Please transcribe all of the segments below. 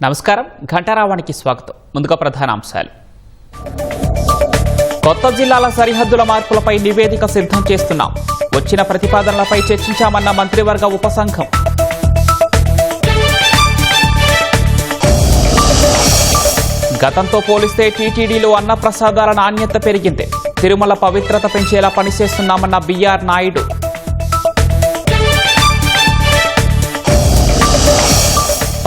నమస్కారం ఘంటారావానికి స్వాగతం. ముందుగా ప్రధానాంశాలు. కొత్త జిల్లాల సరిహద్దుల మార్పులపై నివేదిక సిద్ధం చేస్తున్నాం. వచ్చిన ప్రతిపాదనలపై చర్చించామన్న మంత్రివర్గ ఉపసంఘం. గతంతో పోలిస్తే టీటీడీలో అన్నప్రసాదాల నాణ్యత పెరిగింది. తిరుమల పవిత్రత పెంచేలా పనిచేస్తున్నామన్న బిఆర్ నాయుడు.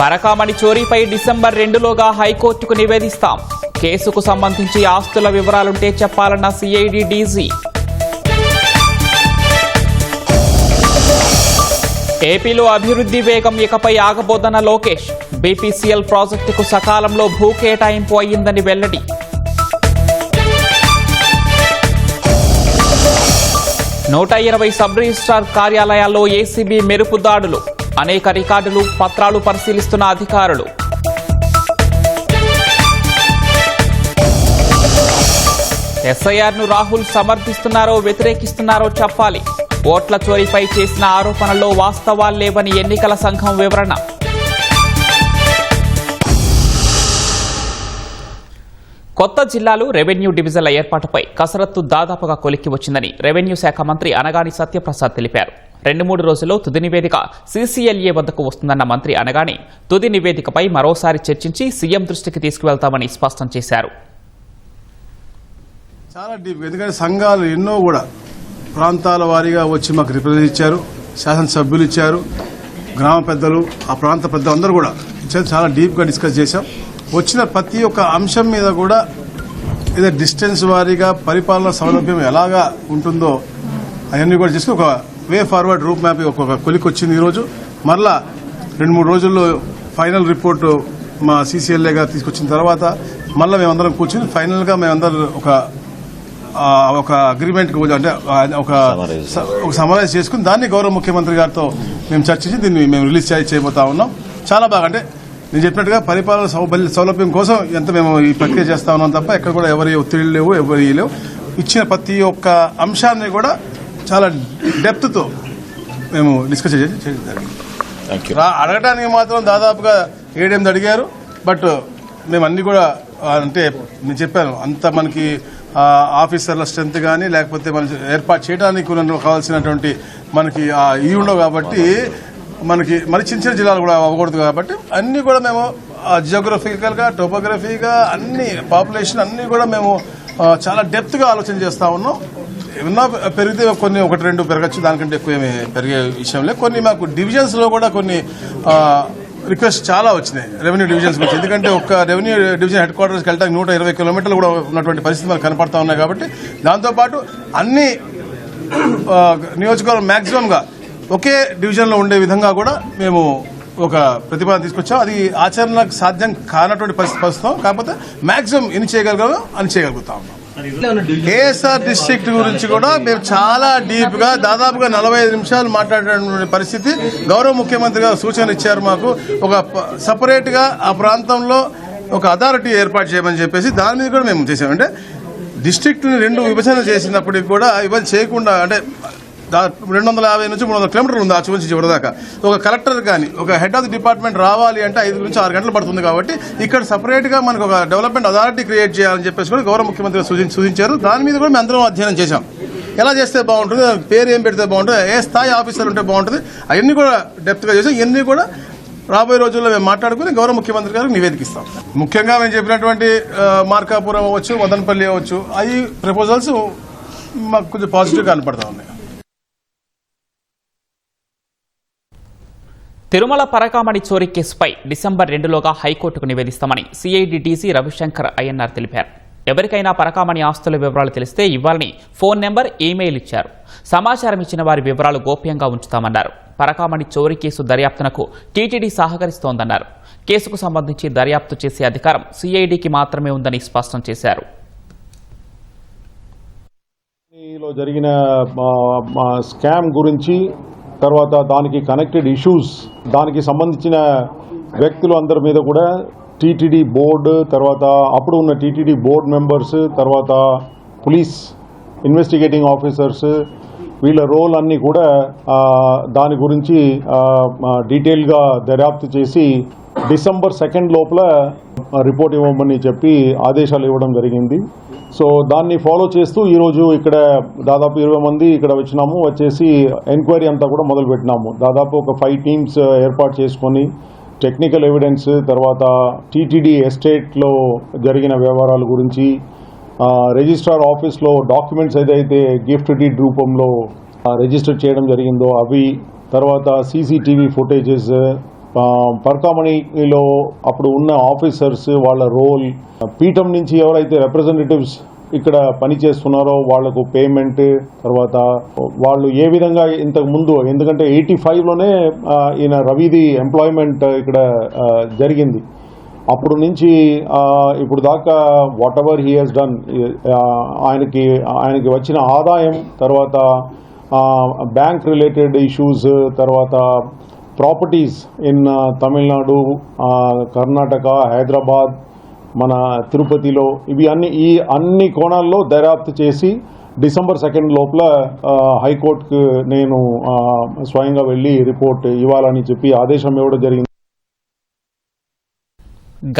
పరకామణి చోరీపై డిసెంబర్ 2లోగా హైకోర్టుకు నివేదిస్తాం. కేసుకు సంబంధించి ఆస్తుల వివరాలుంటే చెప్పాలన్న సిఐడి డీజీ. ఏపీలో అభివృద్ధి వేగం ఇకపై ఆగబోదన్న లోకేష్. బీపీసీఎల్ ప్రాజెక్టుకు సకాలంలో భూ కేటాయింపు అయ్యిందని వెల్లడి. నూట 120 సబ్ రిజిస్ట్రార్ కార్యాలయాల్లో ఏసీబీ మెరుపు దాడులు. అనేక రికార్డులు పత్రాలు పరిశీలిస్తున్న అధికారులు. ఎస్ఐఆర్ను రాహుల్ సమర్థిస్తున్నారో వ్యతిరేకిస్తున్నారో చెప్పాలి. ఓట్ల చోరీపై చేసిన ఆరోపణల్లో వాస్తవాలు లేవని ఎన్నికల సంఘం వివరణ. కొత్త జిల్లాలు రెవెన్యూ డివిజన్ల ఏర్పాటుపై కసరత్తు దాదాపుగా కొలిక్కి వచ్చిందని రెవెన్యూ శాఖ మంత్రి అనగాని సత్యప్రసాద్ తెలిపారు. 2-3 రోజుల్లో తుది నివేదిక సీసీఎల్ఏ వద్దకు వస్తుందన్న మంత్రి అనగాని తుది నివేదికపై మరోసారి చర్చించి సీఎం దృష్టికి తీసుకువెళ్తామని స్పష్టం చేశారు. చాలా డీప్, ఎందుకంటే సంఘాలు ఎన్నో కూడా ప్రాంతాల వారీగా వచ్చి మాకు రిప్రజెంట్ ఇచ్చారు, శాసనసభ్యులు ఇచ్చారు, గ్రామ పెద్దలు, ఆ ప్రాంత పెద్దలు అందరూ కూడా ఇచ్చారు. చాలా డీప్గా డిస్కస్ చేశాం. వచ్చిన ప్రతి ఒక్క అంశం మీద కూడా ఏదో డిస్టెన్స్ వారీగా పరిపాలన సౌలభ్యం ఎలాగా ఉంటుందో అవన్నీ కూడా చేసుకుని ఒక వే ఫార్వర్డ్ రూట్ మ్యాప్ ఒక కొలికి వచ్చింది. ఈరోజు మరలా 2-3 రోజుల్లో ఫైనల్ రిపోర్టు మా సీసీఎల్ఏగా తీసుకొచ్చిన తర్వాత మళ్ళీ మేమందరం కూర్చుని ఫైనల్గా మేమందరం ఒక అగ్రిమెంట్కి అంటే ఒక సమావేశం చేసుకుని దాన్ని గౌరవ ముఖ్యమంత్రి గారితో మేము చర్చించి దీన్ని మేము రిలీజ్ చేయబోతా ఉన్నాం. చాలా బాగా, అంటే నేను చెప్పినట్టుగా పరిపాలన సౌలభ్యం కోసం ఎంత మేము ఈ ప్రక్రియ చేస్తా ఉన్నాం తప్ప ఎక్కడ కూడా ఎవరి ఒత్తిడి లేవు, ఎవరి లేవు. ఇచ్చిన ప్రతి ఒక్క అంశాన్ని కూడా చాలా డెప్త్తో మేము డిస్కస్ చేయాలి. అడగడానికి మాత్రం దాదాపుగా 7-8 అడిగారు. బట్ మేము అన్ని కూడా అంటే నేను చెప్పాను, అంత మనకి ఆఫీసర్ల స్ట్రెంత్ కానీ లేకపోతే మనం ఏర్పాటు చేయడానికి కావాల్సినటువంటి మనకి ఇవి ఉండవు కాబట్టి మనకి మరి చిన్న జిల్లాలు కూడా అవ్వకూడదు కాబట్టి అన్ని కూడా మేము జియోగ్రఫికల్గా టోపోగ్రఫీగా అన్ని పాపులేషన్ అన్ని కూడా మేము చాలా డెప్త్గా ఆలోచన చేస్తా ఉన్నాం. ఏమన్నా పెరిగితే కొన్ని 1-2 పెరగచ్చు, దానికంటే ఎక్కువ ఏమి పెరిగే విషయం లేదు. కొన్ని మాకు డివిజన్స్లో కూడా కొన్ని రిక్వెస్ట్ చాలా వచ్చినాయి రెవెన్యూ డివిజన్స్ గురించి. ఎందుకంటే ఒక రెవెన్యూ డివిజన్ హెడ్ క్వార్టర్స్కి వెళ్ళడానికి 120 కిలోమీటర్లు కూడా ఉన్నటువంటి పరిస్థితి మనకు కనపడతా ఉన్నాయి. కాబట్టి దాంతోపాటు అన్ని నియోజకవర్గం మ్యాక్సిమంగా ఒకే డివిజన్లో ఉండే విధంగా కూడా మేము ఒక ప్రతిపాదన తీసుకొచ్చాం. అది ఆచరణకు సాధ్యం కానటువంటి పరిస్థితి, కాకపోతే మ్యాక్సిమం ఎన్ని చేయగలిగామో అని చేయగలుగుతా ఉన్నాం. కేఎస్ఆర్ డిస్ట్రిక్ట్ గురించి కూడా మేము చాలా డీప్ గా దాదాపుగా 45 నిమిషాలు మాట్లాడేటువంటి పరిస్థితి గౌరవ ముఖ్యమంత్రి గారు సూచన ఇచ్చారు. మాకు ఒక సపరేట్ గా ఆ ప్రాంతంలో ఒక అథారిటీ ఏర్పాటు చేయమని చెప్పేసి దాని మీద కూడా మేము చేసామంటే డిస్ట్రిక్ట్ ని 2 విభజన చేసినప్పటికీ కూడా ఇవన్నీ చేయకుండా, అంటే 250 నుంచి 300 కిలోమీటర్లు ఉంది ఆ నుంచి చివరిదాకా. ఒక కలెక్టర్ కానీ ఒక హెడ్ ఆఫ్ ది డిపార్ట్మెంట్ రావాలి అంటే 5 నుంచి 6 గంటలు పడుతుంది. కాబట్టి ఇక్కడ సపరేట్ గా మనకు ఒక డెవలప్మెంట్ అథారిటీ క్రియేట్ చేయాలని చెప్పేసి కూడా గౌరవ ముఖ్యమంత్రి సూచించారు. దాని మీద కూడా మేము అందరం అధ్యయనం చేశాం. ఎలా చేస్తే బాగుంటుంది, పేరు ఏం పెడితే బాగుంటుంది, ఏ స్థాయి ఆఫీసర్ ఉంటే బాగుంటుంది, అవన్నీ కూడా డెప్త్ గా చేసాం. ఇవన్నీ కూడా రాబోయే రోజుల్లో మేము మాట్లాడుకుని గౌరవ ముఖ్యమంత్రి గారికి నివేదికిస్తాం. ముఖ్యంగా మేము చెప్పినటువంటి మార్కాపురం అవ్వచ్చు, మదనపల్లి అవ్వచ్చు, అవి ప్రపోజల్స్ మాకు కొంచెం పాజిటివ్ గా కనపడతా ఉన్నాయి. తిరుమల పరకామణి చోరీ కేసుపై డిసెంబర్ 2లోగా హైకోర్టుకు నివేదిస్తామని సిఐడి డీజీ రవిశంకర్ అయ్యన్నార్ తెలిపారు. ఎవరికైనా పరకామణి ఆస్తుల వివరాలు తెలిస్తే ఇవ్వాలని ఫోన్ నెంబర్, ఈమెయిల్ ఇచ్చారు. సమాచారం ఇచ్చిన వారి వివరాలు గోప్యంగా ఉంచుతామన్నారు. పరకామణి చోరీ కేసు దర్యాప్తునకు టీటీడీ సహకరిస్తోందన్నారు. కేసుకు సంబంధించి దర్యాప్తు చేసే అధికారం సిఐడికి మాత్రమే ఉందని స్పష్టం చేశారు. జరిగిన స్కామ్ గురించి, తర్వాత దానికి కనెక్టెడ్ ఇష్యూస్, దానికి సంబంధించిన వ్యక్తులు అందరి మీద కూడా టీటీడీ బోర్డు, తర్వాత అప్పుడు ఉన్న టీటీడీ బోర్డు మెంబర్స్, తర్వాత పోలీస్ ఇన్వెస్టిగేటింగ్ ఆఫీసర్స్, వీళ్ళ రోల్ అన్నీ కూడా దాని గురించి డీటెయిల్గా దర్యాప్తు చేసి డిసెంబర్ 2 లోపల రిపోర్ట్ ఇవ్వమని చెప్పి ఆదేశాలు ఇవ్వడం జరిగింది. సో దాన్ని ఫాలో చేస్తూ ఈరోజు ఇక్కడ దాదాపు 20 మంది ఇక్కడ వచ్చేసి ఎంక్వైరీ అంతా కూడా మొదలు పెట్టినాము. దాదాపు ఒక 5 టీమ్స్ ఏర్పాటు చేసుకొని టెక్నికల్ ఎవిడెన్స్, తర్వాత టీటీడీ ఎస్టేట్లో జరిగిన వ్యవహారాల గురించి, రిజిస్ట్రార్ ఆఫీస్లో డాక్యుమెంట్స్ ఏదైతే గిఫ్ట్ డీడ్ రూపంలో రిజిస్టర్ చేయడం జరిగిందో అవి, తర్వాత సీసీటీవీ ఫుటేజెస్, పర్కామణిలో అప్పుడు ఉన్న ఆఫీసర్స్ వాళ్ళ రోల్, పీఠం నుంచి ఎవరైతే రిప్రజెంటేటివ్స్ ఇక్కడ పనిచేస్తున్నారో వాళ్లకు పేమెంట్, తర్వాత వాళ్ళు ఏ విధంగా ఇంతకు ముందు, ఎందుకంటే 85లోనే ఈయన రవిది ఎంప్లాయ్మెంట్ ఇక్కడ జరిగింది. అప్పుడు నుంచి ఇప్పుడు దాకా whatever he has done, ఆయనకి వచ్చిన ఆదాయం, తర్వాత బ్యాంక్ రిలేటెడ్ ఇష్యూస్, తర్వాత ప్రాపర్టీస్ ఇన్ తమిళనాడు, కర్ణాటక, హైదరాబాద్, మన తిరుపతిలో, ఇవి అన్ని కోణాల్లో దర్యాప్తు చేసి డిసెంబర్ 2 లోపల హైకోర్టుకు నేను స్వయంగా వెళ్ళి రిపోర్ట్ ఇవ్వాలని చెప్పి ఆదేశం ఇవ్వడం జరిగింది.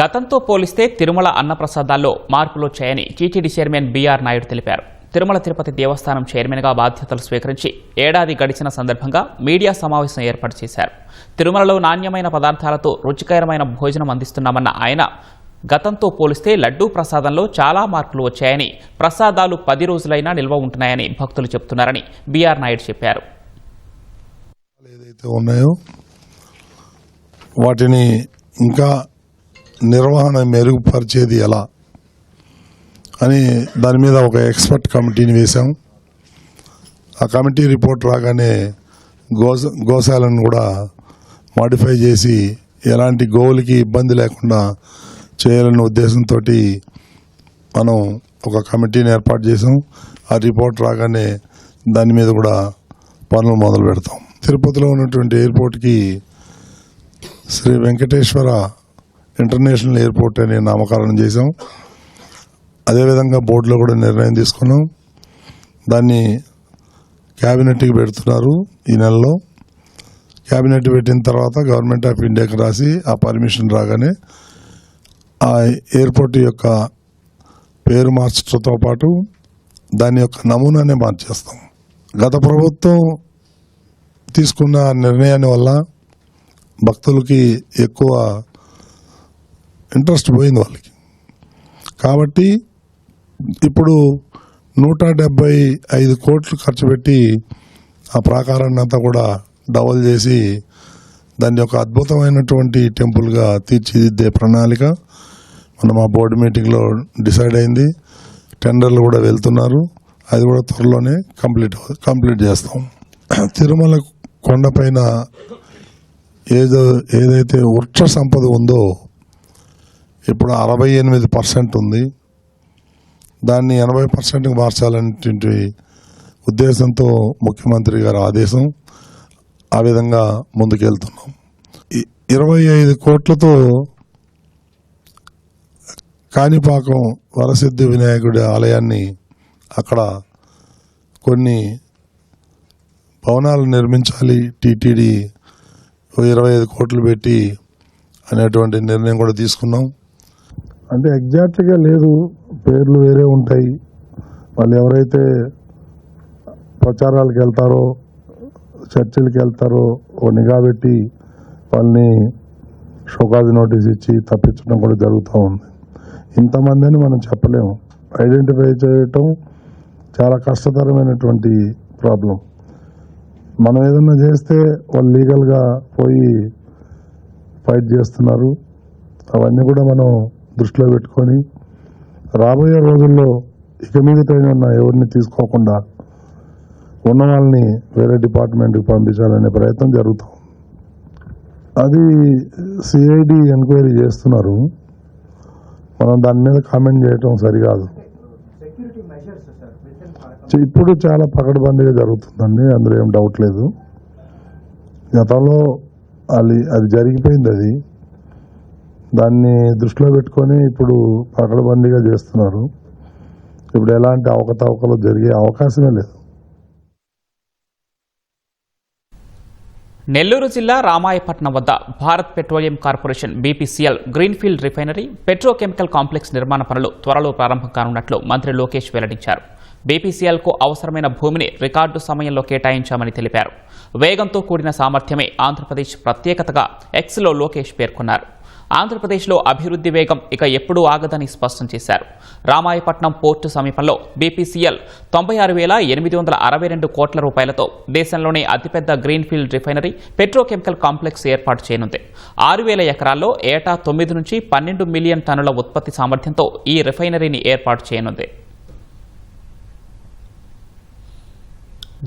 గతంతో పోలిస్తే తిరుమల అన్నప్రసాదాల్లో మార్పులు వచ్చాయని టీటీడీ చైర్మన్ బీఆర్ నాయుడు తెలిపారు. తిరుమల తిరుపతి దేవస్థానం చైర్మన్గా బాధ్యతలు స్వీకరించి ఏడాది గడిచిన సందర్భంగా మీడియా సమావేశం ఏర్పాటు చేశారు. తిరుమలలో నాణ్యమైన పదార్థాలతో రుచికరమైన భోజనం అందిస్తున్నామన్న ఆయన గతంతో పోలిస్తే లడ్డూ ప్రసాదంలో చాలా మార్పులు వచ్చాయని, ప్రసాదాలు 10 రోజులైనా నిల్వ ఉంటున్నాయని భక్తులు చెబుతున్నారని బీఆర్ నాయుడు చెప్పారు. ఏదైతే ఉన్నాయో వాటిని ఇంకా నిర్వహణ మెరుగుపరిచేది ఎలా అని దాని మీద ఒక ఎక్స్పర్ట్ కమిటీని వేశాం. ఆ కమిటీ రిపోర్ట్ రాగానే గోశాలను కూడా మాడిఫై చేసి ఎలాంటి గోవులకి ఇబ్బంది లేకుండా చేయాలనే ఉద్దేశంతో మనం ఒక కమిటీని ఏర్పాటు చేసాం. ఆ రిపోర్ట్ రాగానే దాని మీద కూడా పనులు మొదలు పెడతాం. తిరుపతిలో ఉన్నటువంటి ఎయిర్పోర్ట్కి శ్రీ వెంకటేశ్వర ఇంటర్నేషనల్ ఎయిర్పోర్ట్ అనే నామకరణం చేసాం. అదేవిధంగా బోర్డులో కూడా నిర్ణయం తీసుకున్నాం. దాన్ని క్యాబినెట్కి పెడుతున్నారు ఈ నెలలో. క్యాబినెట్ పెట్టిన తర్వాత గవర్నమెంట్ ఆఫ్ ఇండియాకి రాసి ఆ పర్మిషన్ రాగానే ఆ ఎయిర్పోర్ట్ యొక్క పేరు మార్చడంతో పాటు దాని యొక్క నమూనానే మార్చేస్తాం. గత ప్రభుత్వం తీసుకున్న నిర్ణయాన్ని వల్ల భక్తులకి ఎక్కువ ఇంట్రెస్ట్ పోయింది వాళ్ళకి. కాబట్టి ఇప్పుడు 175 కోట్లు ఖర్చు పెట్టి ఆ ప్రాకారాన్ని అంతా కూడా డబల్ చేసి దాన్ని ఒక అద్భుతమైనటువంటి టెంపుల్గా తీర్చిదిద్దే ప్రణాళిక మనం ఆ బోర్డు మీటింగ్లో డిసైడ్ అయింది. టెండర్లు కూడా వెళ్తున్నారు. అది కూడా త్వరలోనే కంప్లీట్ చేస్తాం. తిరుమల కొండపైన ఏదైతే వృక్ష సంపద ఉందో ఇప్పుడు 68% ఉంది. దాన్ని 80%కి మార్చాలనేటువంటి ఉద్దేశంతో ముఖ్యమంత్రి గారి ఆదేశం. ఆ విధంగా ముందుకెళ్తున్నాం. 25 కోట్లతో కాణిపాకం వరసిద్ధి వినాయకుడి ఆలయాన్ని అక్కడ కొన్ని భవనాలు నిర్మించాలి, టీటీడీ 25 కోట్లు పెట్టి అనేటువంటి నిర్ణయం కూడా తీసుకున్నాం. అంటే ఎగ్జాక్ట్గా లేదు, పేర్లు వేరే ఉంటాయి. వాళ్ళు ఎవరైతే ప్రచారాలకు వెళ్తారో, చర్చిలకు వెళ్తారో ఓ నిఘా పెట్టి వాళ్ళని షోకాజ్ నోటీస్ ఇచ్చి తప్పించడం కూడా జరుగుతూ ఉంది. ఇంతమంది అని మనం చెప్పలేము. ఐడెంటిఫై చేయటం చాలా కష్టతరమైనటువంటి ప్రాబ్లం. మనం ఏదన్నా చేస్తే వాళ్ళు లీగల్గా పోయి ఫైట్ చేస్తున్నారు. అవన్నీ కూడా మనం దృష్టిలో పెట్టుకొని రాబోయే రోజుల్లో ఇక మీదట ఎవరిని తీసుకోకుండా ఉన్న వాళ్ళని వేరే డిపార్ట్మెంట్కి పంపించాలనే ప్రయత్నం జరుగుతాం. అది సిఐడి ఎంక్వైరీ చేస్తున్నారు. మనం దాని మీద కామెంట్ చేయటం సరికాదు. ఇప్పుడు చాలా పకడ్బందీగా జరుగుతుందండి, అందులో ఏం డౌట్ లేదు. గతంలో అది జరిగిపోయింది. దాన్ని దృష్టిలో పెట్టుకొని ఇప్పుడు పకడ్బందీగా చేస్తున్నారు. ఇప్పుడు ఎలాంటి అవకతవకలు జరిగే అవకాశమే లేదు. నెల్లూరు జిల్లా రామాయపట్నం వద్ద Bharat petroleum corporation BPCL greenfield refinery petrochemical complex నిర్మాణ పనులు త్వరలో ప్రారంభం కానున్నట్లు మంత్రి లోకేష్ వెల్లడించారు. బీపీసీఎల్కు అవసరమైన భూమిని రికార్డు సమయంలో కేటాయించామని తెలిపారు. వేగంతో కూడిన సామర్థ్యమే ఆంధ్రప్రదేశ్ ప్రత్యేకతగా ఎక్స్లో లోకేష్ పేర్కొన్నారు. ఆంధ్రప్రదేశ్లో అభివృద్ధి వేగం ఇక ఎప్పుడూ ఆగదని స్పష్టం చేశారు. రామాయపట్నం పోర్టు సమీపంలో బీపీసీఎల్ 96,862 కోట్ల రూపాయలతో దేశంలోనే అతిపెద్ద గ్రీన్ఫీల్డ్ రిఫైనరీ పెట్రోకెమికల్ కాంప్లెక్స్ ఏర్పాటు చేయనుంది. 6,000 ఎకరాల్లో ఏటా 9 నుంచి 12 మిలియన్ టన్నుల ఉత్పత్తి సామర్థ్యంతో ఈ రిఫైనరీని ఏర్పాటు చేయనుంది.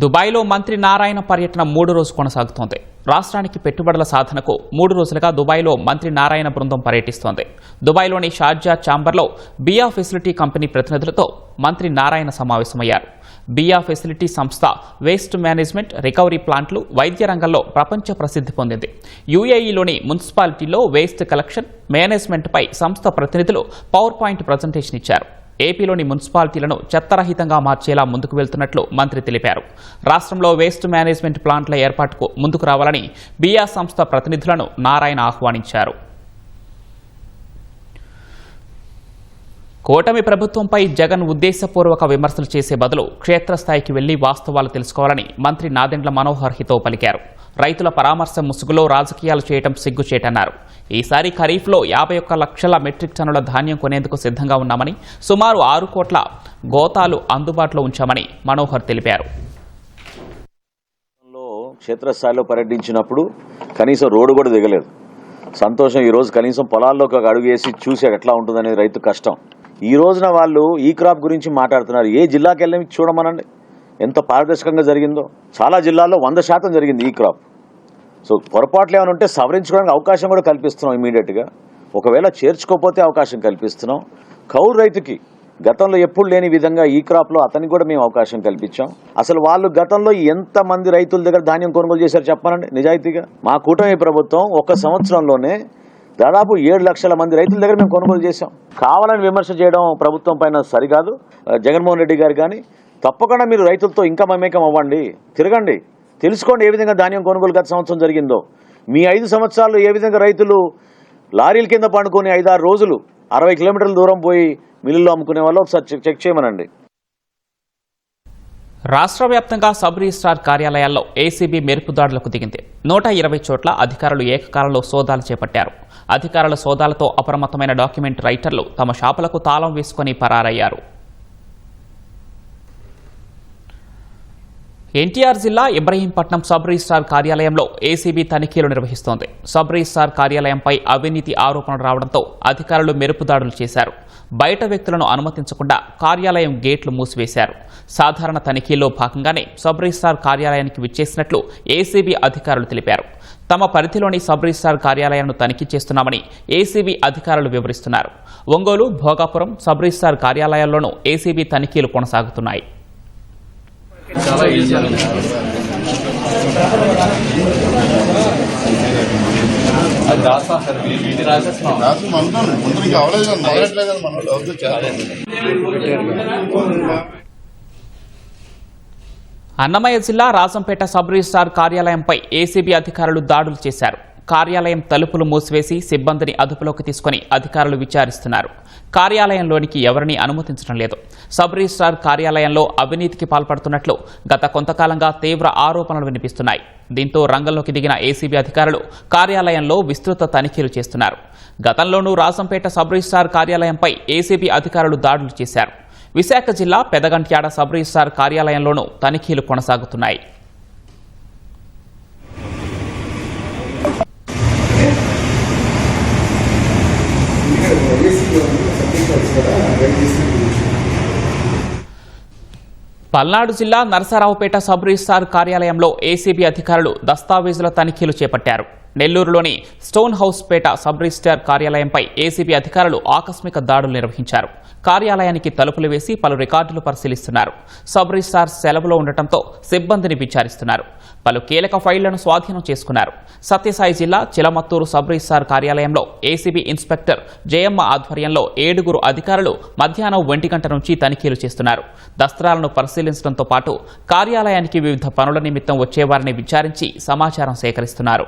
దుబాయ్లో మంత్రి నారాయణ పర్యటన 3 రోజు కొనసాగుతోంది. రాష్ట్రానికి పెట్టుబడుల సాధనకు 3 రోజులుగా దుబాయ్లో మంత్రి నారాయణ బృందం పర్యటిస్తోంది. దుబాయ్లోని షార్జా ఛాంబర్లో బియా ఫెసిలిటీ కంపెనీ ప్రతినిధులతో మంత్రి నారాయణ సమావేశమయ్యారు. బియా ఫెసిలిటీ సంస్థ వేస్ట్ మేనేజ్మెంట్, రికవరీ ప్లాంట్లు, వైద్య రంగంలో ప్రపంచ ప్రసిద్ధి పొందింది. యూఏఈలోని మున్సిపాలిటీలో వేస్ట్ కలెక్షన్, మేనేజ్మెంట్పై సంస్థ ప్రతినిధులు పవర్ పాయింట్ ప్రజెంటేషన్ ఇచ్చారు. ఏపీలోని మున్సిపాలిటీలను చెత్తరహితంగా మార్చేలా ముందుకు వెళ్తున్నట్లు మంత్రి తెలిపారు. రాష్ట్రంలో వేస్ట్ మేనేజ్మెంట్ ప్లాంట్ల ఏర్పాటుకు ముందుకు రావాలని బియా సంస్థ ప్రతినిధులను నారాయణ ఆహ్వానించారు. కూటమి ప్రభుత్వంపై జగన్ ఉద్దేశపూర్వక విమర్శలు చేసే బదులు క్షేత్రస్థాయికి వెళ్లి వాస్తవాలు తెలుసుకోవాలని మంత్రి నాదెండ్ల మనోహర్ హితవు పలికారు. రైతుల పరామర్శ ముసుగులో రాజకీయాలు చేయటం సిగ్గుచేటన్నారు. ఈసారి ఖరీఫ్లో 51 లక్షల మెట్రిక్ టన్నుల ధాన్యం కొనేందుకు సిద్ధంగా ఉన్నామని, సుమారు 6 కోట్ల గోతాలు అందుబాటులో ఉంచామని మనోహర్ తెలిపారు. క్షేత్రస్థాయిలో పర్యటించినప్పుడు కనీసం రోడ్డు కూడా దిగలేదు. సంతోషం. ఈ రోజు కనీసం పొలాల్లోకి ఒక అడుగు వేసి చూసి ఎట్లా ఉంటుందనేది రైతు కష్టం. ఈ రోజున వాళ్ళు ఈ క్రాప్ గురించి మాట్లాడుతున్నారు. ఏ జిల్లాకి వెళ్ళి చూడమనండి ఎంత పారదర్శకంగా జరిగిందో. చాలా జిల్లాల్లో 100% జరిగింది ఈ క్రాప్. సో పొరపాట్లు ఏమైనా ఉంటే సవరించుకోవడానికి అవకాశం కూడా కల్పిస్తున్నాం. ఇమీడియట్గా ఒకవేళ చేర్చుకోకపోతే అవకాశం కల్పిస్తున్నాం. కౌలు రైతుకి గతంలో ఎప్పుడు లేని విధంగా ఈ క్రాప్లో అతనికి కూడా మేము అవకాశం కల్పించాం. అసలు వాళ్ళు గతంలో ఎంతమంది రైతుల దగ్గర ధాన్యం కొనుగోలు చేశారు చెప్పానండి నిజాయితీగా. మా కూటమి ప్రభుత్వం 1 సంవత్సరంలోనే దాదాపు 7 లక్షల మంది రైతుల దగ్గర మేము కొనుగోలు చేశాం. కావాలని విమర్శ చేయడం ప్రభుత్వం పైన సరికాదు. జగన్మోహన్ రెడ్డి గారు కానీ తప్పకుండా మీరు రైతులతో ఇంకా మమేకం అవ్వండి, తిరగండి, తెలుసుకోండి ఏ విధంగా ధాన్యం కొనుగోలు గత సంవత్సరం జరిగిందో. మీ 5 సంవత్సరాల్లో ఏ విధంగా రైతులు లారీల కింద పండుకొని 5-6 రోజులు 60 కిలోమీటర్ల దూరం పోయి మిల్లుల్లో అమ్ముకునే వాళ్ళు ఒకసారి చెక్ చేయమనండి. రాష్ట్ర వ్యాప్తంగా సబ్ రిజిస్ట్రార్ కార్యాలయాల్లో ఏసీబీ మెరుపు దాడులకు దిగింది. 120 చోట్ల అధికారులు ఏకకాలంలో సోదాలు చేపట్టారు. అధికారుల సోదాలతో అప్రమత్తమైన డాక్యుమెంట్ రైటర్లు తమ షాపులకు తాళం వేసుకుని పరారయ్యారు. ఎన్టీఆర్ జిల్లా ఇబ్రహీంపట్నం సబ్ రిజిస్ట్రార్ కార్యాలయంలో ఏసీబీ తనిఖీలు నిర్వహిస్తోంది. సబ్ రిజిస్ట్రార్ కార్యాలయంపై అవినీతి ఆరోపణలు రావడంతో అధికారులు మెరుపు దాడులు చేశారు. బయట వ్యక్తులను అనుమతించకుండా కార్యాలయం గేట్లు మూసివేశారు. సాధారణ తనిఖీల్లో భాగంగానే సబ్ రిజిస్ట్రార్ కార్యాలయానికి విచ్చేసినట్లు ఏసీబీ అధికారులు తెలిపారు. తమ పరిధిలోని సబ్ రిజిస్ట్రార్ కార్యాలయాలను తనిఖీ చేస్తున్నామని ఏసీబీ అధికారులు వివరిస్తున్నారు. ఒంగోలు, భోగాపురం సబ్ రిజిస్ట్రార్ కార్యాలయాల్లోనూ ఏసీబీ తనిఖీలు కొనసాగుతున్నాయి. చాలా ఈజీ అది రాస్తా సార్ వీటి రాసేస్తున్నాం. అన్నమయ్య జిల్లా రాజంపేట సబ్ రిజిస్ట్రార్ కార్యాలయంపై ఏసీబీ అధికారులు దాడులు చేశారు. కార్యాలయం తలుపులు మూసివేసి సిబ్బందిని అదుపులోకి తీసుకుని అధికారులు విచారిస్తున్నారు. కార్యాలయంలోనికి ఎవరిని అనుమతించడం లేదు. సబ్ రిజిస్ట్రార్ కార్యాలయంలో అవినీతికి పాల్పడుతున్నట్లు గత కొంతకాలంగా తీవ్ర ఆరోపణలు వినిపిస్తున్నాయి. దీంతో రంగంలోకి దిగిన ఏసీబీ అధికారులు కార్యాలయంలో విస్తృత తనిఖీలు చేస్తున్నారు. గతంలోనూ రాజంపేట సబ్ రిజిస్ట్రార్ కార్యాలయంపై ఏసీబీ అధికారులు దాడులు చేశారు. విశాఖ జిల్లా పెదగంట్యాడ సబ్ రిజిస్ట్రార్ కార్యాలయంలోనూ తనిఖీలు కొనసాగుతున్నాయి. పల్నాడు జిల్లా నరసరావుపేట సబ్ రిజిస్ట్రార్ కార్యాలయంలో ఏసీబీ అధికారులు దస్తావేజుల తనిఖీలు చేపట్టారు. నెల్లూరులోని స్టోన్ హౌస్ పేట సబ్ రిజిస్ట్రార్ కార్యాలయంపై ఏసీబీ అధికారులు ఆకస్మిక దాడులు నిర్వహించారు. కార్యాలయానికి తలుపులు వేసి పలు రికార్డులు పరిశీలిస్తున్నారు. సబ్ రిజిస్ట్రార్ సెలవులో ఉండటంతో సిబ్బందిని విచారిస్తున్నారు. పలు కీలక ఫైళ్లను స్వాధీనం చేసుకున్నారు. సత్యసాయి జిల్లా చిలమత్తూరు సబ్ రిజిస్ట్రార్ కార్యాలయంలో ఏసీబీ ఇన్స్పెక్టర్ జయమ్మ ఆధ్వర్యంలో 7 అధికారులు మధ్యాహ్నం 1 గంట నుంచి తనిఖీలు చేస్తున్నారు. దస్త్రాలను పరిశీలించడంతో పాటు కార్యాలయానికి వివిధ పనుల నిమిత్తం వచ్చేవారిని విచారించి సమాచారం సేకరిస్తున్నారు.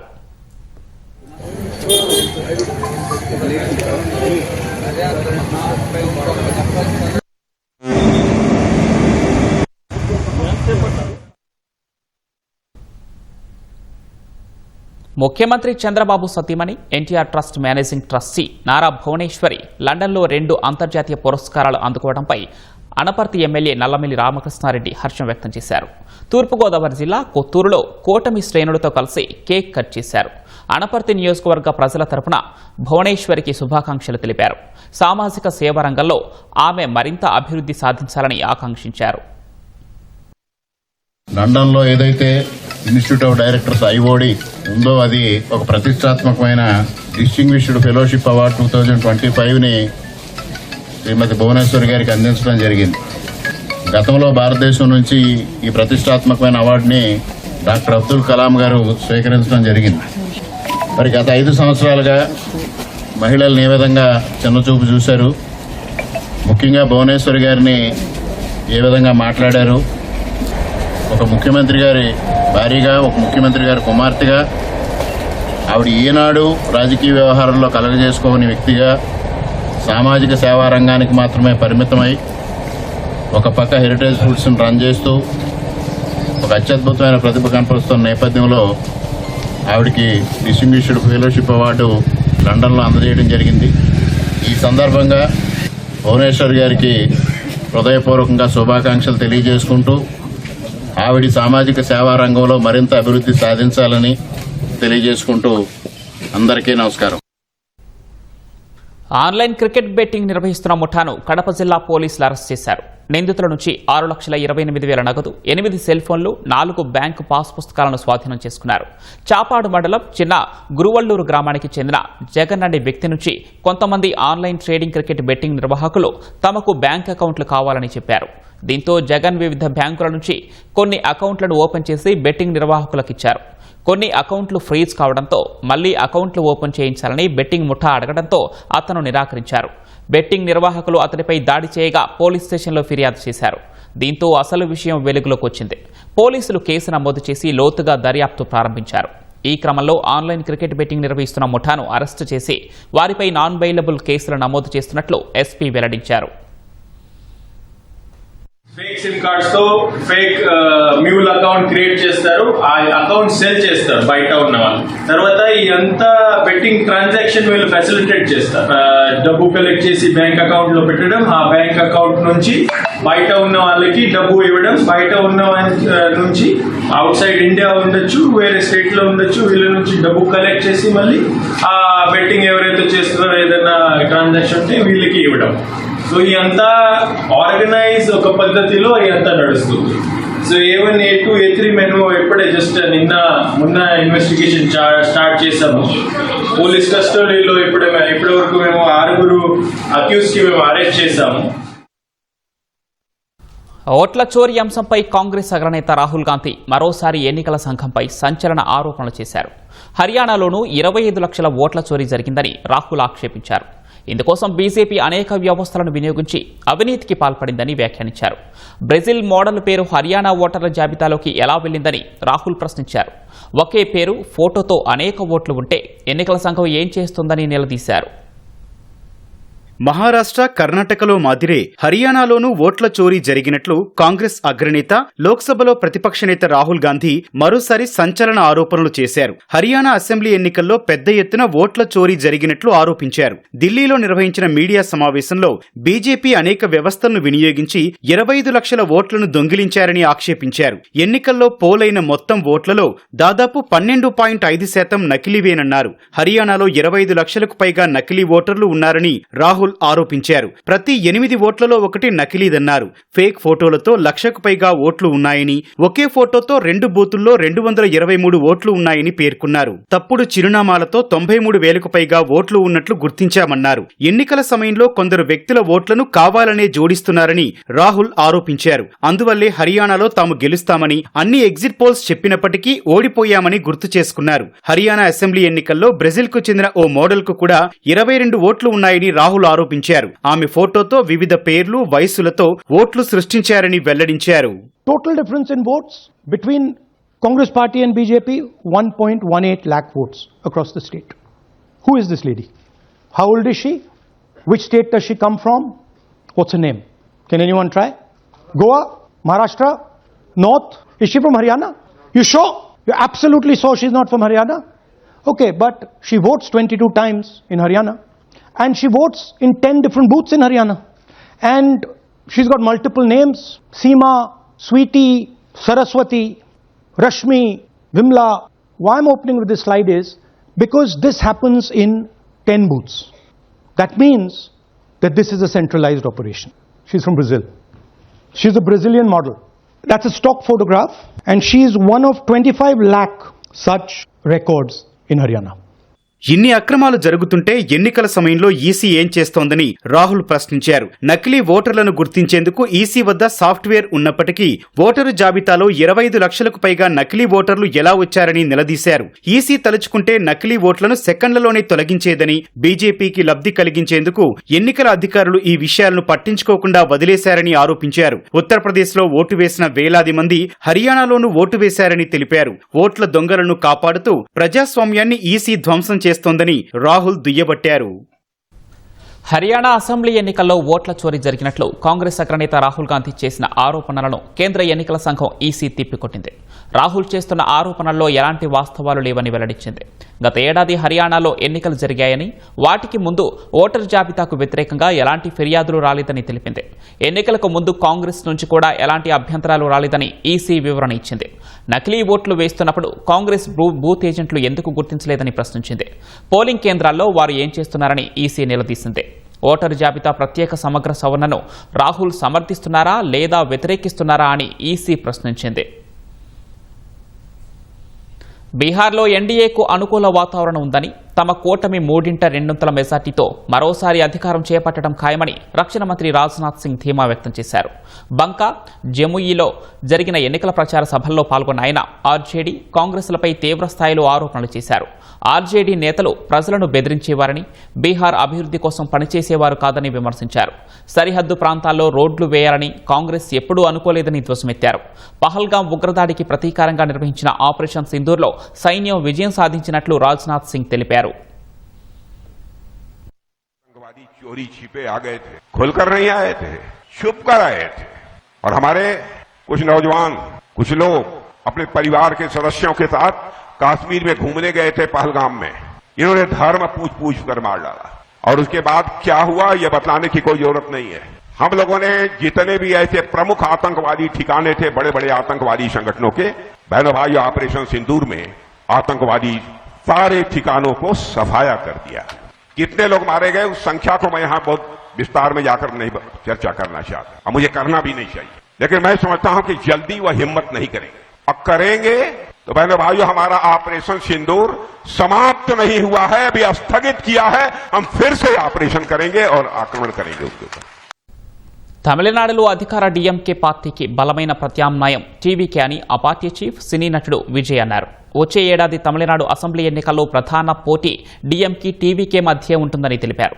ముఖ్యమంత్రి చంద్రబాబు సతీమణి NTR trust managing trustee Nara Bhuvaneswari లండన్లో 2 అంతర్జాతీయ పురస్కారాలు అందుకోవడంపై అనపర్తి ఎమ్మెల్యే నల్లమిల్లి రామకృష్ణారెడ్డి హర్షం వ్యక్తం చేశారు. తూర్పుగోదావరి జిల్లా కొత్తూరులో కూటమి శ్రేణులతో కలిసి కేక్ కట్ చేశారు. అనపర్తి నియోజకవర్గ ప్రజల తరపున భువనేశ్వరికి శుభాకాంక్షలు తెలిపారు. సామాజిక సేవ రంగంలో ఆమె మరింత అభివృద్ధి సాధించాలని ఆకాంక్షించారు. లండన్లో ఏదైతే ఇన్స్టిట్యూట్ ఆఫ్ డైరెక్టర్స్ ఐఓడి ఉందో అది ఒక ప్రతిష్టాత్మకమైన డిస్టింగ్విష్డ్ ఫెలోషిప్ అవార్డు 2025ని శ్రీమతి భువనేశ్వరి గారికి అందించడం జరిగింది. గతంలో భారతదేశం నుంచి ఈ ప్రతిష్టాత్మకమైన అవార్డుని డాక్టర్ అబ్దుల్ కలాం గారు స్వీకరించడం జరిగింది. మరి గత 5 సంవత్సరాలుగా మహిళల్ని ఏ విధంగా చిన్నచూపు చూశారు, ముఖ్యంగా భువనేశ్వరి గారిని ఏ విధంగా మాట్లాడారు, ఒక ముఖ్యమంత్రి గారి భార్యగా, ఒక ముఖ్యమంత్రి గారి కుమార్తెగా, ఆవిడ ఈనాడు రాజకీయ వ్యవహారంలో కలగజేసుకోని వ్యక్తిగా సామాజిక సేవా రంగానికి మాత్రమే పరిమితమై ఒక పక్క హెరిటేజ్ ఫుడ్స్ని రన్ చేస్తూ ఒక అత్యద్భుతమైన ప్రతిభ కనపరుస్తున్న నేపథ్యంలో ఆవిడకి డిస్టింగ్విష్డ్ ఫెలోషిప్ అవార్డు లండన్లో అందజేయడం జరిగింది. ఈ సందర్భంగా భువనేశ్వర్ గారికి హృదయపూర్వకంగా శుభాకాంక్షలు తెలియజేసుకుంటూ ఆవిడ సామాజిక సేవా రంగంలో మరింత అభివృద్ధి సాధించాలని తెలియజేసుకుంటూ అందరికీ నమస్కారం. ఆన్లైన్ క్రికెట్ బెట్టింగ్ నిర్వహిస్తున్న ముఠాను కడప జిల్లా పోలీసులు అరెస్ట్ చేశారు. నిందితుల నుంచి 6,28,000 నగదు, 8 సెల్ ఫోన్లు, 4 బ్యాంకు పాస్ పుస్తకాలను స్వాధీనం చేసుకున్నారు. చాపాడు మండలం చిన్న గురువల్లూరు గ్రామానికి చెందిన జగన్ అనే వ్యక్తి నుంచి కొంతమంది ఆన్లైన్ ట్రేడింగ్ క్రికెట్ బెట్టింగ్ నిర్వాహకులు తమకు బ్యాంక్ అకౌంట్లు కావాలని చెప్పారు. దీంతో జగన్ వివిధ బ్యాంకుల నుంచి కొన్ని అకౌంట్లను ఓపెన్ చేసి బెట్టింగ్ నిర్వాహకులకు ఇచ్చారు. కొన్ని అకౌంట్లు ఫ్రీజ్ కావడంతో మళ్లీ అకౌంట్లు ఓపెన్ చేయించాలని బెట్టింగ్ ముఠా అడగడంతో అతను నిరాకరించారు. బెట్టింగ్ నిర్వాహకులు అతనిపై దాడి చేయగా పోలీస్ స్టేషన్లో ఫిర్యాదు చేశారు. దీంతో అసలు విషయం వెలుగులోకి వచ్చింది. పోలీసులు కేసు నమోదు చేసి లోతుగా దర్యాప్తు ప్రారంభించారు. ఈ క్రమంలో ఆన్లైన్ క్రికెట్ బెట్టింగ్ నిర్వహిస్తున్న ముఠాను అరెస్టు చేసి వారిపై నాన్ బెయిలబుల్ కేసులు నమోదు చేస్తున్నట్లు ఎస్పీ వెల్లడించారు. ఫేక్ సిమ్ కార్డ్స్ తో ఫేక్ మ్యూల్ అకౌంట్ క్రియేట్ చేస్తారు, ఆ అకౌంట్ సెల్ చేస్తారు బయట ఉన్న వాళ్ళు. తర్వాత ఈ అంతా బెట్టింగ్ ట్రాన్సాక్షన్ వీళ్ళు ఫెసిలిటేట్ చేస్తారు. డబ్బు కలెక్ట్ చేసి బ్యాంక్ అకౌంట్ లో పెట్టడం, ఆ బ్యాంక్ అకౌంట్ నుంచి బయట ఉన్న వాళ్ళకి డబ్బు ఇవ్వడం, బయట ఉన్న నుంచి అవుట్ సైడ్ ఇండియా ఉండొచ్చు, వేరే స్టేట్ లో ఉండొచ్చు, వీళ్ళ నుంచి డబ్బు కలెక్ట్ చేసి మళ్ళీ ఆ బెట్టింగ్ ఎవరైతే చేస్తున్నారో ఏదైనా ట్రాన్సాక్షన్ ఉంటే వీళ్ళకి ఇవ్వడం. సో ఈ అంతా ఆర్గనైజ్ ఒక పద్ధతిలో ఇదంతా నడుస్తుంది. సో A1, A2, A3 మేము ఎప్పుడే జస్ట్ మొన్న ఇన్వెస్టిగేషన్ స్టార్ట్ చేసాము. పోలీస్ కస్టడీలో ఇప్పటి వరకు మేము 6 అక్యూజ్ కి మేము అరెస్ట్ చేశాము. ఓట్ల చోరీ అంశంపై కాంగ్రెస్ అగ్రనేత రాహుల్ గాంధీ మరోసారి ఎన్నికల సంఘంపై సంచలన ఆరోపణలు చేశారు. హర్యానాలోనూ 25 లక్షల ఓట్ల చోరీ జరిగిందని రాహుల్ ఆక్షేపించారు. ఇందుకోసం బీజేపీ అనేక వ్యవస్థలను వినియోగించి అవినీతికి పాల్పడిందని వ్యాఖ్యానించారు. బ్రెజిల్ మోడల్ పేరు హర్యానా ఓటర్ల జాబితాలోకి ఎలా వెళ్లిందని రాహుల్ ప్రశ్నించారు. ఒకే పేరు, ఫోటోతో అనేక ఓట్లు ఉంటే ఎన్నికల సంఘం ఏం చేస్తుందని నిలదీశారు. మహారాష్ట్ర, కర్ణాటకలో మాదిరే హర్యానాలోనూ ఓట్ల చోరీ జరిగినట్లు కాంగ్రెస్ అగ్రనేత, లోక్సభలో ప్రతిపక్ష నేత రాహుల్ గాంధీ మరోసారి సంచలన ఆరోపణలు చేశారు. హర్యానా అసెంబ్లీ ఎన్నికల్లో పెద్ద ఎత్తున ఓట్ల చోరీ జరిగినట్లు ఆరోపించారు. ఢిల్లీలో నిర్వహించిన మీడియా సమావేశంలో బీజేపీ అనేక వ్యవస్థలను వినియోగించి 25 లక్షల ఓట్లను దొంగిలించారని ఆక్షేపించారు. ఎన్నికల్లో పోలైన మొత్తం ఓట్లలో దాదాపు 12.5% నకిలీవేనన్నారు. హర్యానాలో 25 లక్షలకు పైగా నకిలీ ఓటర్లు ఉన్నారని రాహుల్ రాహుల్ ఆరోపించారు. ప్రతి 8 ఓట్లలో ఒకటి నకిలీదన్నారు. ఫేక్ ఫోటోలతో 1,00,000కు పైగా ఓట్లు ఉన్నాయని, ఒకే ఫోటోతో 2 బూతుల్లో 223 ఓట్లు ఉన్నాయని పేర్కొన్నారు. తప్పుడు చిరునామాలతో 93,000కు పైగా ఓట్లు ఉన్నట్లు గుర్తించామన్నారు. ఎన్నికల సమయంలో కొందరు వ్యక్తుల ఓట్లను కావాలనే జోడిస్తున్నారని రాహుల్ ఆరోపించారు. అందువల్లే హర్యానాలో తాము గెలుస్తామని అన్ని ఎగ్జిట్ పోల్స్ చెప్పినప్పటికీ ఓడిపోయామని గుర్తు చేసుకున్నారు. హర్యానా అసెంబ్లీ ఎన్నికల్లో బ్రెజిల్కు చెందిన ఓ మోడల్కు కూడా 22 ఓట్లు ఉన్నాయని రాహుల్ ఆరోపించారు. ఆమె ఫోటోతో వివిధ పేర్లు, వయస్సులతో ఓట్లు సృష్టించారని వెల్లడించారు. Total difference in votes between Congress Party and BJP, 1.18 lakh votes across the state. Who is this lady? How old is she? Which state does she come from? What's her name? Can anyone try? Goa? Maharashtra? North? Is she from Haryana? You sure? You're absolutely sure she's not from Haryana? Okay, but she votes 22 times in Haryana. And she votes in 10 different booths in Haryana. And she's got multiple names. Seema, Sweetie, Saraswati, Rashmi, Vimla. Why I'm opening with this slide is because this happens in 10 booths. That means that this is a centralized operation. She's from Brazil. She's a Brazilian model. That's a stock photograph, and she is one of 25 lakh such records in Haryana. ఇన్ని అక్రమాలు జరుగుతుంటే ఎన్నికల సమయంలో EC ఏం చేస్తోందని రాహుల్ ప్రశ్నించారు. నకిలీ ఓటర్లను గుర్తించేందుకు ఈసీ వద్ద సాఫ్ట్వేర్ ఉన్నప్పటికీ ఓటరు జాబితాలో 25 లక్షలకు పైగా నకిలీ ఓటర్లు ఎలా వచ్చారని నిలదీశారు. ఈసీ తలుచుకుంటే నకిలీ ఓట్లను సెకండ్లలోనే తొలగించేదని, బీజేపీకి లబ్ధి కలిగించేందుకు ఎన్నికల అధికారులు ఈ విషయాలను పట్టించుకోకుండా వదిలేశారని ఆరోపించారు. ఉత్తరప్రదేశ్లో ఓటు వేసిన వేలాది మంది హర్యానాలోనూ ఓటు వేశారని తెలిపారు. ఓట్ల దొంగలను కాపాడుతూ ప్రజాస్వామ్యాన్ని ఈసీ ధ్వంసం చేస్తోందని రాహుల్ దుయ్యబట్టారు. హర్యానా అసెంబ్లీ ఎన్నికల్లో ఓట్ల చోరీ జరిగినట్లు కాంగ్రెస్ అగ్రనేత రాహుల్ గాంధీ చేసిన ఆరోపణలను కేంద్ర ఎన్నికల సంఘం ఈసీ తిప్పికొట్టింది. రాహుల్ చేస్తున్న ఆరోపణల్లో ఎలాంటి వాస్తవాలు లేవని వెల్లడించింది. గత ఏడాది హర్యానాలో ఎన్నికలు జరిగాయని, వాటికి ముందు ఓటర్ జాబితాకు వ్యతిరేకంగా ఎలాంటి ఫిర్యాదులు రాలేదని తెలిపింది. ఎన్నికలకు ముందు కాంగ్రెస్ నుంచి కూడా ఎలాంటి అభ్యంతరాలు రాలేదని ఈసీ వివరణ ఇచ్చింది. నకిలీ ఓట్లు వేస్తున్నప్పుడు కాంగ్రెస్ బూత్ ఏజెంట్లు ఎందుకు గుర్తించలేదని ప్రశ్నించింది. పోలింగ్ కేంద్రాల్లో వారు ఏం చేస్తున్నారని ఈసీ నిలదీసింది. ఓటరు జాబితా ప్రత్యేక సమగ్ర సవరణను రాహుల్ సమర్థిస్తున్నారా లేదా వ్యతిరేకిస్తున్నారా అని ఈసీ ప్రశ్నించింది. బీహార్లో ఎన్డీఏకు అనుకూల వాతావరణం ఉందని, తమ కూటమి 3/2 మెజార్టీతో మరోసారి అధికారం చేపట్టడం ఖాయమని రక్షణ మంత్రి రాజ్నాథ్ సింగ్ ధీమా వ్యక్తం చేశారు. బంకా, జముయిలో జరిగిన ఎన్నికల ప్రచార సభల్లో పాల్గొన్న ఆయన ఆర్జేడీ, కాంగ్రెస్లపై తీవ్రస్థాయిలో ఆరోపణలు చేశారు. ఆర్జేడీ నేతలు ప్రజలను బెదిరించేవారని, బీహార్ అభివృద్ధి కోసం పనిచేసేవారు కాదని విమర్శించారు. సరిహద్దు ప్రాంతాల్లో రోడ్లు వేయాలని కాంగ్రెస్ ఎప్పుడూ అనుకోలేదని ధ్వజమెత్తారు. పహల్గాం ఉగ్రదాడికి ప్రతీకారంగా నిర్వహించిన ఆపరేషన్ సింధూర్లో సైన్యం విజయం సాధించినట్లు రాజ్నాథ్ సింగ్ తెలిపారు. चोरी छिपे आ गए थे, खुलकर नहीं आए थे, छुप कर आए थे और हमारे कुछ नौजवान, कुछ लोग अपने परिवार के सदस्यों के साथ कश्मीर में घूमने गए थे पहलगाम में. इन्होंने धर्म पूछ कर मार डाला और उसके बाद क्या हुआ ये बतलाने की कोई जरूरत नहीं है. हम लोगों ने जितने भी ऐसे प्रमुख आतंकवादी ठिकाने थे, बड़े बड़े आतंकवादी संगठनों के, बहनों भाई, ऑपरेशन सिंदूर में आतंकवादी सारे ठिकानों को सफाया कर दिया. कितने लोग मारे गए उस संख्या को मैं यहां बहुत विस्तार में जाकर नहीं चर्चा करना चाहता और मुझे करना भी नहीं चाहिए, लेकिन मैं समझता हूं कि जल्दी वह हिम्मत नहीं करेंगे. अब करेंगे तो बहनों भाइयों, हमारा ऑपरेशन सिंदूर समाप्त नहीं हुआ है, अभी स्थगित किया है. हम फिर से ऑपरेशन करेंगे और आक्रमण करेंगे उसके ऊपर. తమిళనాడులో అధికార డీఎంకే పార్టీకి బలమైన ప్రత్యామ్నాయం టీవీకే అని ఆ పార్టీ చీఫ్, సినీ నటుడు విజయ్ అన్నారు. వచ్చే ఏడాది తమిళనాడు అసెంబ్లీ ఎన్నికల్లో ప్రధాన పోటీ డీఎంకే టీవీకే మధ్య ఉంటుందని తెలిపారు.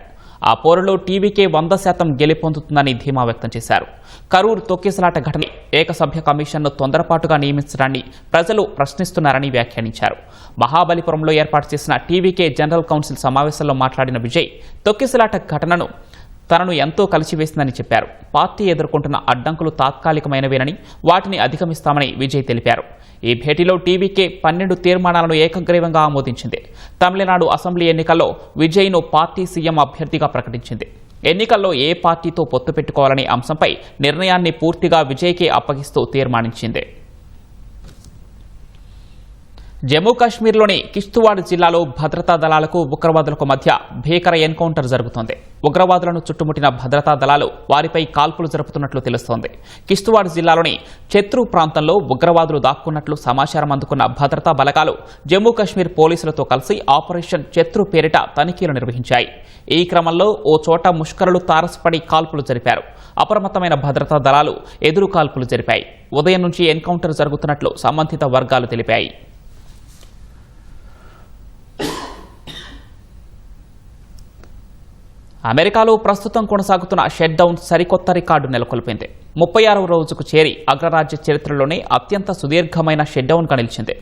ఆ పోరులో టీవీకే 100% గెలుపొందుతుందని ధీమా వ్యక్తం చేశారు. కరూర్ తొక్కిసలాట ఘటన ఏకసభ్య కమిషన్ను తొందరపాటుగా నియమించడాన్ని ప్రజలు ప్రశ్నిస్తున్నారని వ్యాఖ్యానించారు. మహాబలిపురంలో ఏర్పాటు చేసిన టీవీకే జనరల్ కౌన్సిల్ సమావేశంలో మాట్లాడిన విజయ్, తొక్కిసలాట ఘటనను తనను ఎంతో కలిసివేసిందని చెప్పారు. పార్టీ ఎదుర్కొంటున్న అడ్డంకులు తాత్కాలికమైనవేనని, వాటిని అధిగమిస్తామని విజయ్ తెలిపారు. ఈ భేటీలో టీవీకే 12 తీర్మానాలను ఏకగ్రీవంగా ఆమోదించింది. తమిళనాడు అసెంబ్లీ ఎన్నికల్లో విజయ్ను పార్టీ సీఎం అభ్యర్థిగా ప్రకటించింది. ఎన్నికల్లో ఏ పార్టీతో పొత్తు పెట్టుకోవాలనే అంశంపై నిర్ణయాన్ని పూర్తిగా విజయ్కే అప్పగిస్తూ తీర్మానించింది. జమ్మూ కాశ్మీర్లోని కిష్తవాడ్ జిల్లాలో భద్రతా దళాలకు ఉగ్రవాదులకు మధ్య భీకర ఎన్కౌంటర్ జరుగుతోంది. ఉగ్రవాదులను చుట్టుముట్టిన భద్రతా దళాలు వారిపై కాల్పులు జరుపుతున్నట్లు తెలుస్తోంది. కిష్తవాడ్ జిల్లాలోని చెత్రు ప్రాంతంలో ఉగ్రవాదులు దాక్కున్నట్లు సమాచారం అందుకున్న భద్రతా బలగాలు జమ్మూ కాశ్మీర్ పోలీసులతో కలిసి ఆపరేషన్ చెత్రు పేరిట తనిఖీలు నిర్వహించాయి. ఈ క్రమంలో ఓ చోట ముష్కరులు తారసపడి కాల్పులు జరిపారు. అప్రమత్తమైన భద్రతా దళాలు ఎదురు కాల్పులు జరిపాయి. ఉదయం నుంచి ఎన్కౌంటర్ జరుగుతున్నట్లు సంబంధిత వర్గాలు తెలిపాయి. అమెరికాలో ప్రస్తుతం కొనసాగుతున్న షట్ డౌన్ సరికొత్త రికార్డు నెలకొల్పింది. 36వ రోజుకు చేరి అగ్రరాజ్య చరిత్రలోనే అత్యంత సుదీర్ఘమైన షట్ డౌన్గా నిలిచింది.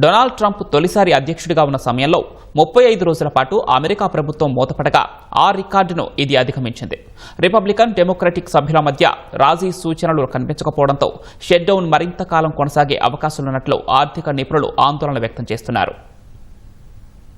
డొనాల్డ్ ట్రంప్ తొలిసారి అధ్యక్షుడిగా ఉన్న సమయంలో 35 రోజుల పాటు అమెరికా ప్రభుత్వం మూతపడగా ఆ రికార్డును ఇది అధిగమించింది. రిపబ్లికన్ డెమోక్రటిక్ సభ్యుల మధ్య రాజీ సూచనలు కనిపించకపోవడంతో షట్ డౌన్ మరింత కాలం కొనసాగే అవకాశాలున్నట్లు ఆర్థిక నిపుణులు ఆందోళన వ్యక్తం చేస్తున్నారు.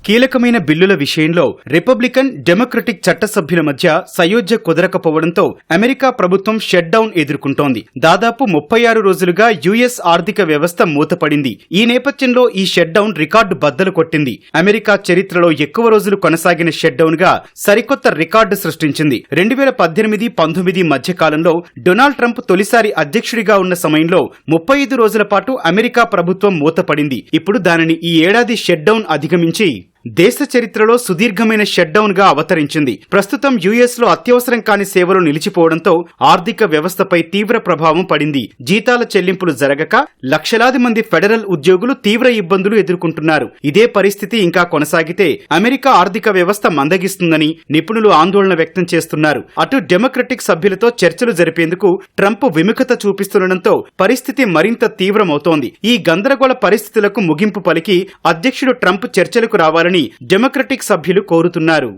కీలకమైన బిల్లుల విషయంలో రిపబ్లికన్ డెమోక్రటిక్ చట్టసభ్యుల మధ్య సయోధ్య కుదరకపోవడంతో అమెరికా ప్రభుత్వం షట్ డౌన్ ఎదుర్కొంటోంది. దాదాపు 36 రోజులుగా యుఎస్ ఆర్థిక వ్యవస్థ మూతపడింది. ఈ నేపథ్యంలో ఈ షట్ డౌన్ రికార్డు బద్దలు కొట్టింది. అమెరికా చరిత్రలో ఎక్కువ రోజులు కొనసాగిన షట్ డౌన్ గా సరికొత్త రికార్డు సృష్టించింది. 2018-19 మధ్య కాలంలో డొనాల్డ్ ట్రంప్ తొలిసారి అధ్యక్షుడిగా ఉన్న సమయంలో 35 రోజుల పాటు అమెరికా ప్రభుత్వం మూతపడింది. ఇప్పుడు దానిని ఈ ఏడాది షట్ డౌన్ అధిగమించి దేశ చరిత్రలో సుదీర్ఘమైన షట్ డౌన్ గా అవతరించింది. ప్రస్తుతం యుఎస్ లో అత్యవసరం కాని సేవలు నిలిచిపోవడంతో ఆర్థిక వ్యవస్థపై తీవ్ర ప్రభావం పడింది. జీతాల చెల్లింపులు జరగక లక్షలాది మంది ఫెడరల్ ఉద్యోగులు తీవ్ర ఇబ్బందులు ఎదుర్కొంటున్నారు. ఇదే పరిస్థితి ఇంకా కొనసాగితే అమెరికా ఆర్థిక వ్యవస్థ మందగిస్తుందని నిపుణులు ఆందోళన వ్యక్తం చేస్తున్నారు. అటు డెమోక్రటిక్ సభ్యులతో చర్చలు జరిపేందుకు ట్రంప్ విముఖత చూపిస్తుండటంతో పరిస్థితి మరింత తీవ్రమవుతోంది. ఈ గందరగోళ పరిస్థితులకు ముగింపు పలికి అధ్యక్షుడు ట్రంప్ చర్చలకు రావాలని డెమోక్రటిక్ సభ్యులు కోరుతున్నారు.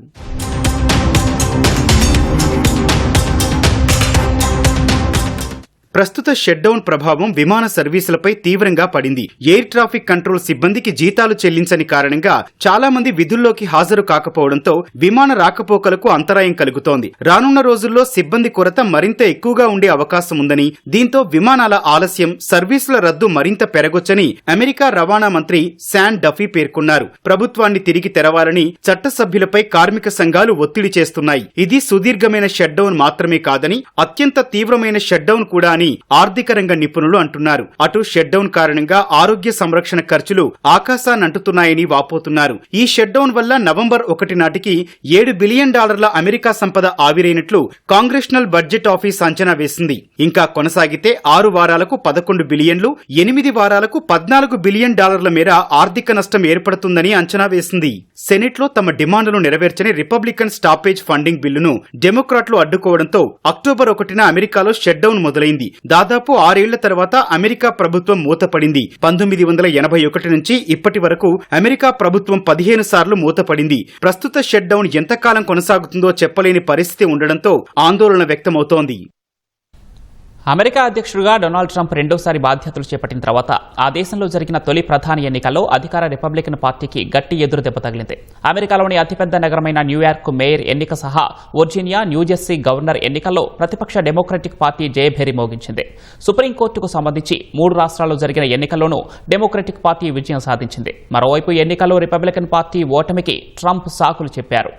ప్రస్తుత షట్ డౌన్ ప్రభావం విమాన సర్వీసులపై తీవ్రంగా పడింది. ఎయిర్ ట్రాఫిక్ కంట్రోల్ సిబ్బందికి జీతాలు చెల్లించని కారణంగా చాలా మంది విధుల్లోకి హాజరు కాకపోవడంతో విమాన రాకపోకలకు అంతరాయం కలుగుతోంది. రానున్న రోజుల్లో సిబ్బంది కొరత మరింత ఎక్కువగా ఉండే అవకాశం ఉందని, దీంతో విమానాల ఆలస్యం, సర్వీసుల రద్దు మరింత పెరగొచ్చని అమెరికా రవాణా మంత్రి శాన్ డఫీ పేర్కొన్నారు. ప్రభుత్వాన్ని తిరిగి తెరవాలని చట్టసభ్యులపై కార్మిక సంఘాలు ఒత్తిడి చేస్తున్నాయి. ఇది సుదీర్ఘమైన షట్ డౌన్ మాత్రమే కాదని అత్యంత తీవ్రమైన షట్ డౌన్ కూడా అని ఆర్థిక రంగ నిపుణులు అంటున్నారు. అటు షట్ డౌన్ కారణంగా ఆరోగ్య సంరక్షణ ఖర్చులు ఆకాశాన్నంటుతున్నాయని వాపోతున్నారు. ఈ షట్ డౌన్ వల్ల నవంబర్ 1 నాటికి $7 బిలియన్ అమెరికా సంపద ఆవిరైనట్లు కాంగ్రెషనల్ బడ్జెట్ ఆఫీస్ అంచనా వేసింది. ఇంకా కొనసాగితే 6 వారాలకు 11 బిలియన్లు, 8 వారాలకు $14 బిలియన్ మేర ఆర్థిక నష్టం ఏర్పడుతుందని అంచనా వేసింది. సెనెట్ లో తమ డిమాండ్లను నెరవేర్చని రిపబ్లికన్ స్టాపేజ్ ఫండింగ్ బిల్లును డెమోక్రాట్లు అడ్డుకోవడంతో అక్టోబర్ 1న అమెరికాలో షట్ డౌన్ మొదలైంది. దాదాపు 6 ఏళ్ల తర్వాత అమెరికా ప్రభుత్వం మూతపడింది. 1981 నుంచి ఇప్పటి వరకు అమెరికా ప్రభుత్వం 15 సార్లు మూతపడింది. ప్రస్తుత షట్ డౌన్ ఎంతకాలం కొనసాగుతుందో చెప్పలేని పరిస్థితి ఉండడంతో ఆందోళన వ్యక్తమవుతోంది. అమెరికా అధ్యక్షుడిగా డొనాల్డ్ ట్రంప్ రెండోసారి బాధ్యతలు చేపట్టిన తర్వాత ఆ దేశంలో జరిగిన తొలి ప్రధాని ఎన్నికల్లో అధికార రిపబ్లికన్ పార్టీకి గట్టి ఎదురు దెబ్బ తగిలింది. అమెరికాలోని అతిపెద్ద నగరమైన న్యూయార్క్ మేయర్ ఎన్నిక సహా వర్జీనియా, న్యూజెర్సీ గవర్నర్ ఎన్నికల్లో ప్రతిపక్ష డెమోక్రటిక్ పార్టీ జయభేరి మోగించింది. సుప్రీంకోర్టుకు సంబంధించి 3 రాష్ట్రాల్లో జరిగిన ఎన్నికల్లోనూ డెమోక్రటిక్ పార్టీ విజయం సాధించింది. మరోవైపు ఎన్నికల్లో రిపబ్లికన్ పార్టీ ఓటమికి ట్రంప్ సాకులు చెప్పారు.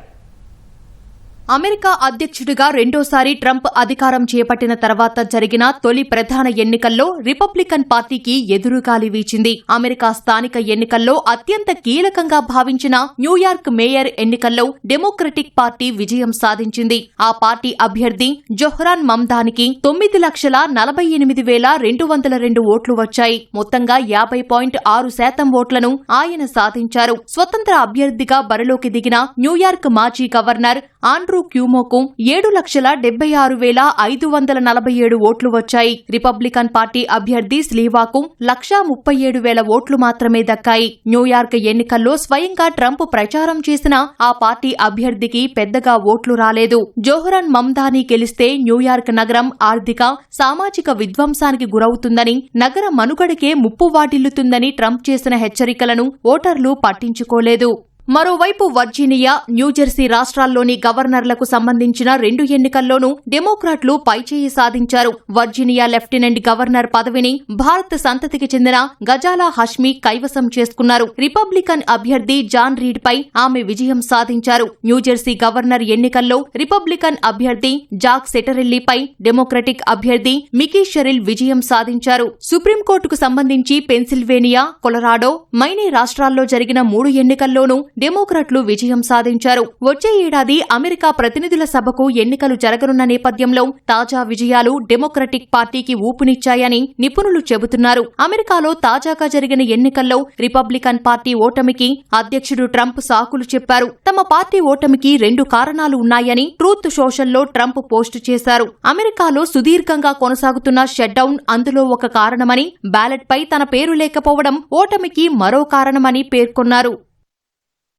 అమెరికా అధ్యక్షుడిగా రెండోసారి ట్రంప్ అధికారం చేపట్టిన తర్వాత జరిగిన తొలి ప్రధాన ఎన్నికల్లో రిపబ్లికన్ పార్టీకి ఎదురుగాలి వీచింది. అమెరికా స్థానిక ఎన్నికల్లో అత్యంత కీలకంగా భావించిన న్యూయార్క్ మేయర్ ఎన్నికల్లో డెమోక్రటిక్ పార్టీ విజయం సాధించింది. ఆ పార్టీ అభ్యర్థి జొహ్రాన్ మమ్దానికి 9,48,202 ఓట్లు వచ్చాయి. మొత్తంగా 50.6% ఓట్లను ఆయన సాధించారు. స్వతంత్ర అభ్యర్థిగా బరిలోకి దిగిన న్యూయార్క్ మాజీ గవర్నర్ ఆండ్రూ క్యూమోకు 7,76,547 ఓట్లు వచ్చాయి. రిపబ్లికన్ పార్టీ అభ్యర్థి స్లీవాకు 1,37,000 ఓట్లు మాత్రమే దక్కాయి. న్యూయార్క్ ఎన్నికల్లో స్వయంగా ట్రంప్ ప్రచారం చేసిన ఆ పార్టీ అభ్యర్థికి పెద్దగా ఓట్లు రాలేదు. జొహ్రాన్ మమ్దానీ గెలిస్తే న్యూయార్క్ నగరం ఆర్థిక, సామాజిక విధ్వంసానికి గురవుతుందని, నగర మనుగడకే ముప్పు వాటిల్లుతుందని ట్రంప్ చేసిన హెచ్చరికలను ఓటర్లు పట్టించుకోలేదు. మరోవైపు వర్జీనియా, న్యూజెర్సీ రాష్ట్రాల్లోని గవర్నర్లకు సంబంధించిన 2 ఎన్నికల్లోనూ డెమోక్రాట్లు పైచేయి సాధించారు. వర్జీనియా లెఫ్టినెంట్ గవర్నర్ పదవిని భారత సంతతికి చెందిన గజాలా హష్మీ కైవసం చేసుకున్నారు. రిపబ్లికన్ అభ్యర్థి జాన్ రీడ్ పై ఆమె విజయం సాధించారు. న్యూజెర్సీ గవర్నర్ ఎన్నికల్లో రిపబ్లికన్ అభ్యర్థి జాక్ సెటరెల్లీపై డెమోక్రటిక్ అభ్యర్థి మికీ షెరిల్ విజయం సాధించారు. సుప్రీంకోర్టుకు సంబంధించి పెన్సిల్వేనియా, కొలరాడో, మైనే రాష్ట్రాల్లో జరిగిన 3 ఎన్నికల్లోనూ డెమోక్రాట్లు విజయం సాధించారు. వచ్చే ఏడాది అమెరికా ప్రతినిధుల సభకు ఎన్నికలు జరగనున్న నేపథ్యంలో తాజా విజయాలు డెమోక్రటిక్ పార్టీకి ఊపునిచ్చాయని నిపుణులు చెబుతున్నారు. అమెరికాలో తాజాగా జరిగిన ఎన్నికల్లో రిపబ్లికన్ పార్టీ ఓటమికి అధ్యక్షుడు ట్రంప్ సాకులు చెప్పారు. తమ పార్టీ ఓటమికి 2 కారణాలు ఉన్నాయని ట్రూత్ సోషల్లో ట్రంప్ పోస్టు చేశారు. అమెరికాలో సుదీర్ఘంగా కొనసాగుతున్న షట్డౌన్ అందులో ఒక కారణమని, బ్యాలెట్పై తన పేరు లేకపోవడం ఓటమికి మరో కారణమని పేర్కొన్నారు.